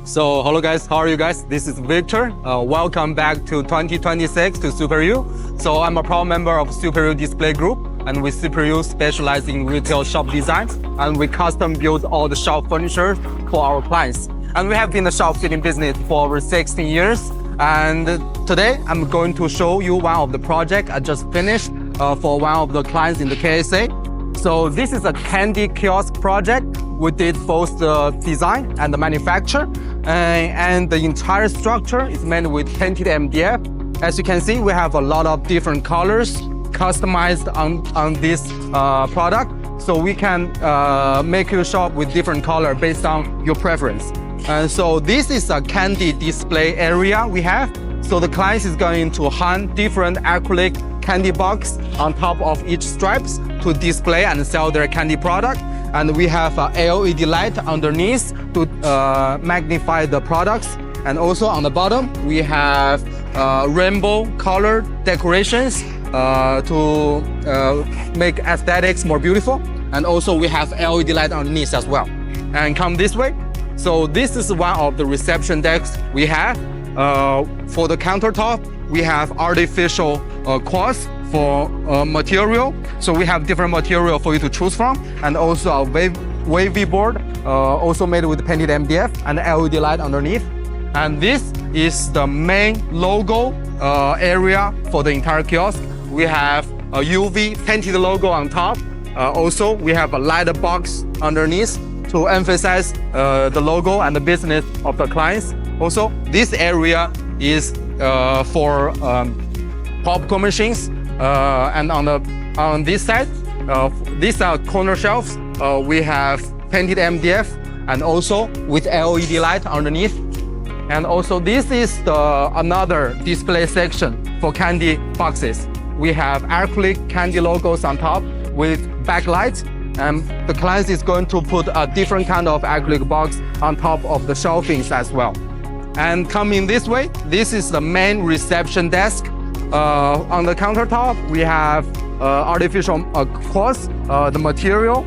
So hello guys, how are you guys? This is Victor. Welcome back to 2026 to SuperU. So I'm a proud member of SuperU Display Group, and with SuperU specialize in retail shop design, and we custom build all the shop furniture for our clients. And we have been in the shop fitting business for over 16 years. And today I'm going to show you one of the projects I just finished for one of the clients in the KSA. So this is a candy kiosk project. We did both the design and the manufacture, and the entire structure is made with painted MDF. As you can see, we have a lot of different colors customized on this product, so we can make your shop with different color based on your preference. And so this is a candy display area we have. So the client is going to hang different acrylic candy box on top of each stripes to display and sell their candy product. And we have a LED light underneath to magnify the products. And also on the bottom, we have rainbow color decorations to make aesthetics more beautiful. And also we have LED light underneath as well. And come this way. So this is one of the reception desks we have. For the countertop, we have artificial quartz for material. So we have different material for you to choose from, and also a wavy board, also made with painted MDF and LED light underneath. And this is the main logo area for the entire kiosk. We have a UV painted logo on top. Also, we have a light box underneath to emphasize the logo and the business of the clients. Also, this area is for popcorn machines. And on this side, these are corner shelves. We have painted MDF and also with LED light underneath. And also this is another display section for candy boxes. We have acrylic candy logos on top with backlight. And the client is going to put a different kind of acrylic box on top of the shelvings as well. And coming this way, this is the main reception desk. On the countertop, we have artificial quartz, the material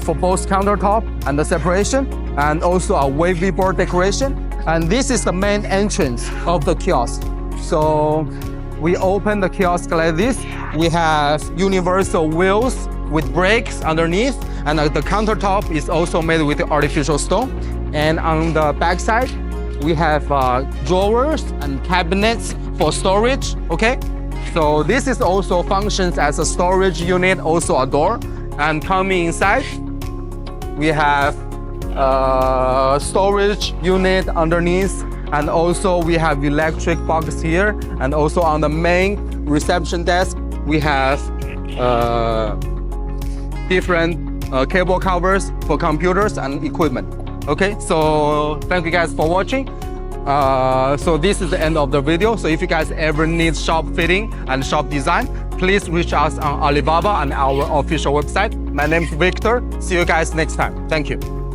for both countertop and the separation, and also a wavy board decoration. And this is the main entrance of the kiosk. So we open the kiosk like this. We have universal wheels with brakes underneath, and the countertop is also made with artificial stone. And on the back side, we have drawers and cabinets for storage, okay? So this is also functions as a storage unit, also a door. And coming inside, we have storage unit underneath, and also we have electric box here. And also on the main reception desk, we have different cable covers for computers and equipment. Okay, so thank you guys for watching. So this is the end of the video. So if you guys ever need shop fitting and shop design, please reach us on Alibaba and our official website. My name is Victor. See you guys next time. Thank you.